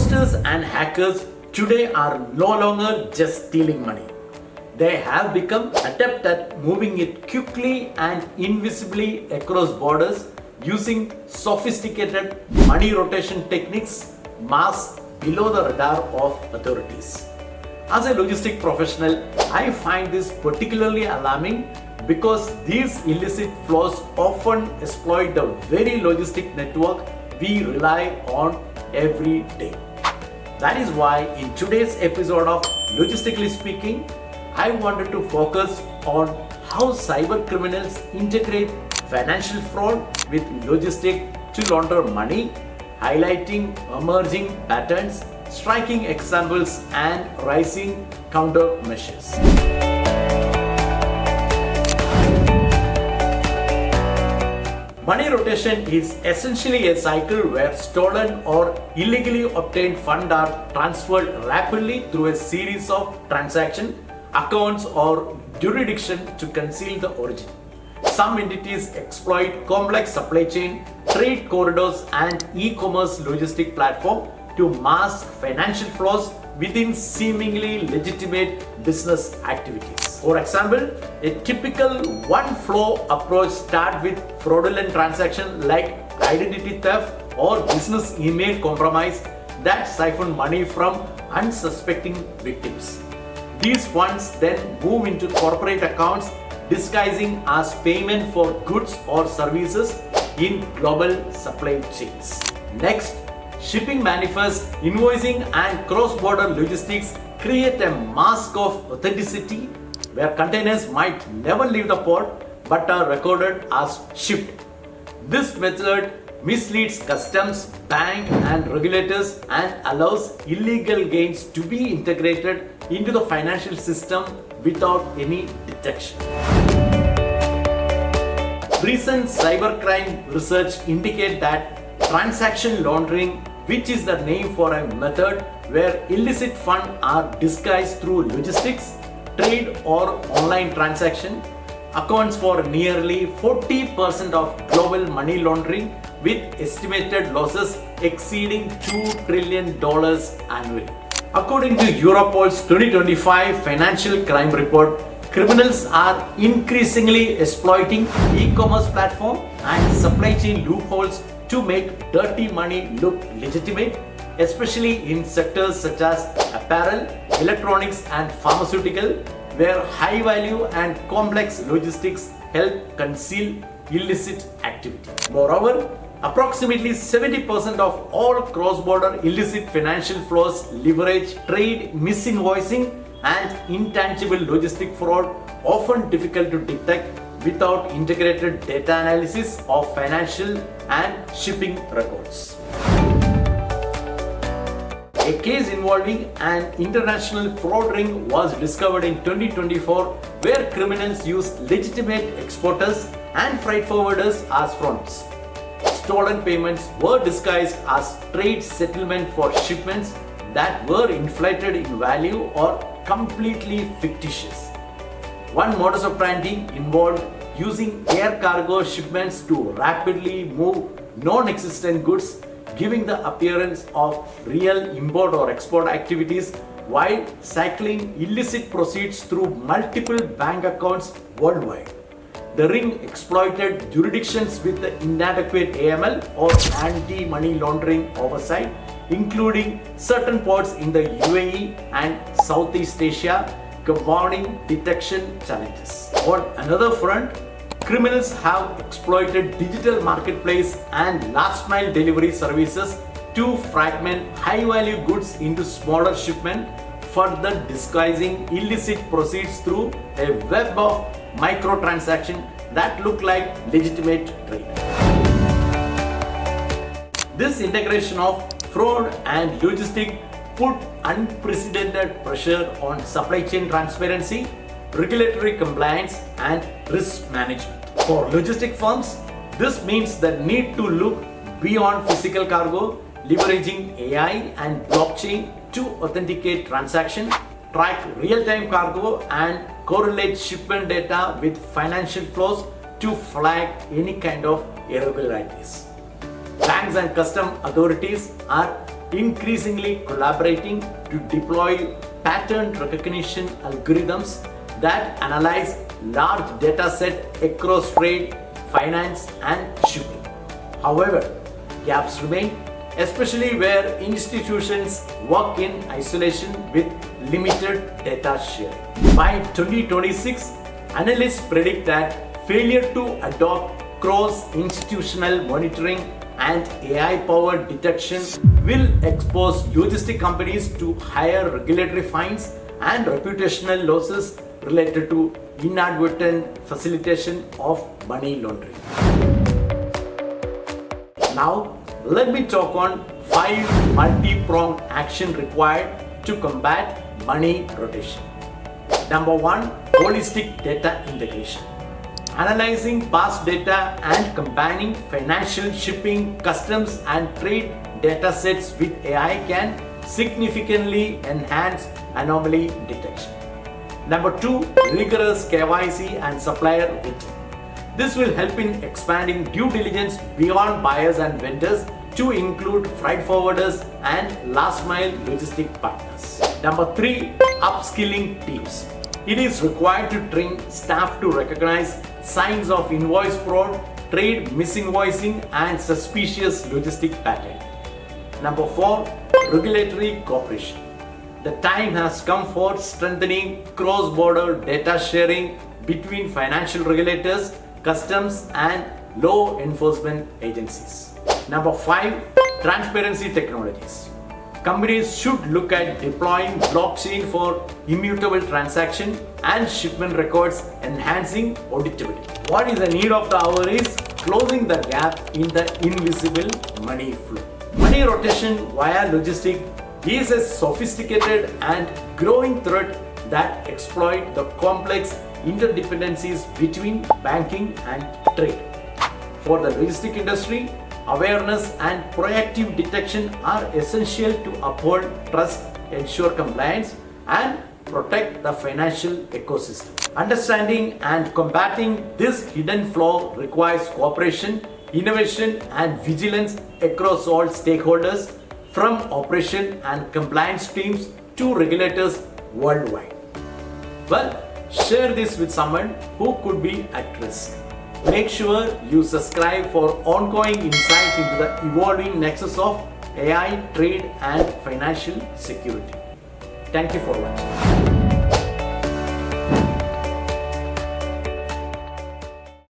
Fraudsters and hackers today are no longer just stealing money. They have become adept at moving it quickly and invisibly across borders using sophisticated money rotation techniques masked below the radar of authorities. As a logistic professional, I find this particularly alarming because these illicit flows often exploit the very logistic network we rely on every day. That is why in today's episode of Logistically Speaking, I wanted to focus on how cybercriminals integrate financial fraud with logistics to launder money, highlighting emerging patterns, striking examples, and rising countermeasures. Money rotation is essentially a cycle where stolen or illegally obtained funds are transferred rapidly through a series of transactions, accounts, or jurisdictions to conceal the origin. Some entities exploit complex supply chain, trade corridors, and e-commerce logistic platforms to mask financial flows within seemingly legitimate business activities. For example, a typical one-flow approach starts with fraudulent transactions like identity theft or business email compromise that siphon money from unsuspecting victims. These funds then move into corporate accounts disguising as payment for goods or services in global supply chains. Next, shipping manifests, invoicing, and cross-border logistics create a mask of authenticity where containers might never leave the port but are recorded as shipped. This method misleads customs, bank, and regulators and allows illegal gains to be integrated into the financial system without any detection. Recent cybercrime research indicates that transaction laundering, which is the name for a method where illicit funds are disguised through logistics, trade, or online transaction, accounts for nearly 40% of global money laundering, with estimated losses exceeding $2 trillion annually. According to Europol's 2025 financial crime report, criminals are increasingly exploiting e-commerce platforms and supply chain loopholes to make dirty money look legitimate, especially in sectors such as apparel, electronics, and pharmaceutical, where high value and complex logistics help conceal illicit activity. Moreover, approximately 70% of all cross-border illicit financial flows leverage trade misinvoicing and intangible logistic fraud, often difficult to detect without integrated data analysis of financial and shipping records. A case involving an international fraud ring was discovered in 2024 where criminals used legitimate exporters and freight forwarders as fronts. Stolen payments were disguised as trade settlement for shipments that were inflated in value or completely fictitious. One modus operandi involved using air cargo shipments to rapidly move non-existent goods, giving the appearance of real import or export activities while cycling illicit proceeds through multiple bank accounts worldwide. The ring exploited jurisdictions with inadequate AML or anti-money laundering oversight, including certain ports in the UAE and Southeast Asia, compounding detection challenges. On another front, criminals have exploited digital marketplace and last-mile delivery services to fragment high-value goods into smaller shipments, further disguising illicit proceeds through a web of microtransactions that look like legitimate trade. This integration of fraud and logistics put unprecedented pressure on supply chain transparency, regulatory compliance, and risk management. For logistic firms, this means the need to look beyond physical cargo, leveraging AI and blockchain to authenticate transactions, track real-time cargo, and correlate shipment data with financial flows to flag any kind of irregularities. Banks and custom authorities are increasingly collaborating to deploy pattern recognition algorithms that analyze large data set across trade, finance, and shipping. However, gaps remain, especially where institutions work in isolation with limited data sharing. By 2026, analysts predict that failure to adopt cross-institutional monitoring and AI-powered detection will expose logistic companies to higher regulatory fines and reputational losses related to inadvertent facilitation of money laundering. Now, let me talk on 5 multi-pronged action required to combat money rotation. Number 1, holistic data integration. Analyzing past data and combining financial, shipping, customs, and trade data sets with AI can significantly enhance anomaly detection. Number 2, rigorous KYC and supplier vetting. This will help in expanding due diligence beyond buyers and vendors to include freight forwarders and last mile logistic partners. Number 3, upskilling teams. It is required to train staff to recognize signs of invoice fraud, trade misinvoicing, and suspicious logistic pattern. Number 4, regulatory cooperation. The time has come for strengthening cross-border data sharing between financial regulators, customs, and law enforcement agencies. Number 5, transparency technologies. Companies should look at deploying blockchain for immutable transaction and shipment records, enhancing auditability. What is the need of the hour is closing the gap in the invisible money flow. Money rotation via logistics is a sophisticated and growing threat that exploit the complex interdependencies between banking and trade. For the logistic industry, awareness and proactive detection are essential to uphold trust, ensure compliance, and protect the financial ecosystem. Understanding and combating this hidden flaw requires cooperation, innovation, and vigilance across all stakeholders, from operation and compliance teams to regulators worldwide. Well, share this with someone who could be at risk. Make sure you subscribe for ongoing insight into the evolving nexus of AI, trade, and financial security. Thank you for watching.